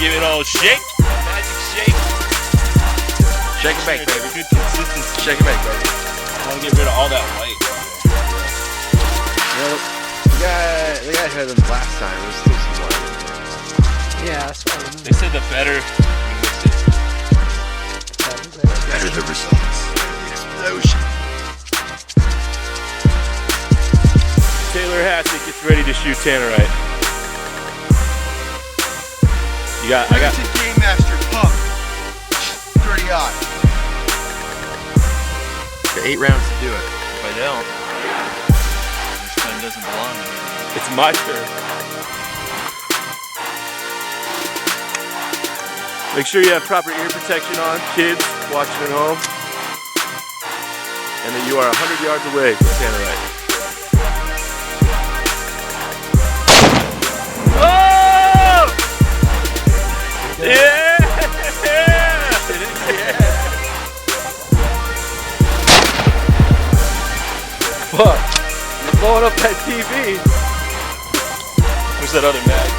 give it all a shake. Magic shake. Shake and bake, baby. Good consistency. Shake and bake, baby. I want to get rid of all that white. Well, the guy had them last time. It was still some white in there. Yeah, that's what I remember. They said the better you mix it. Better the results. Explosion. Taylor Hassett gets ready to shoot Tannerite. Remington Game Master Pump. 30-aught. Got 8 rounds to do it. If I don't, this gun doesn't belong to me. It's my turn. Make sure you have proper ear protection on, kids watching at home, and that you are 100 yards away from Tannerite. Oh! Yeah! Fuck, you're blowing up that TV. Where's that other mag?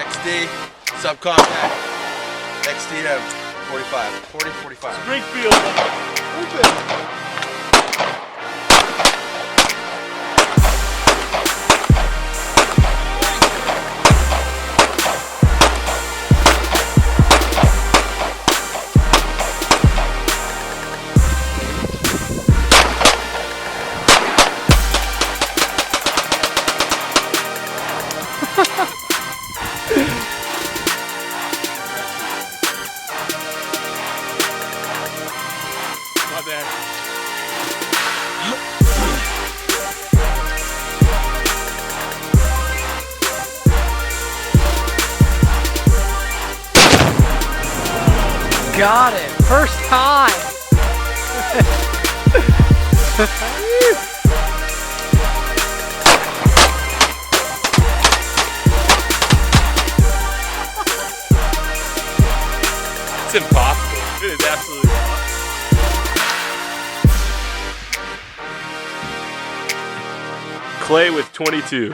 XD, subcompact. XD 45. Springfield. My bad. Got it. First time. It's impossible. It is absolutely impossible. Clay with 22.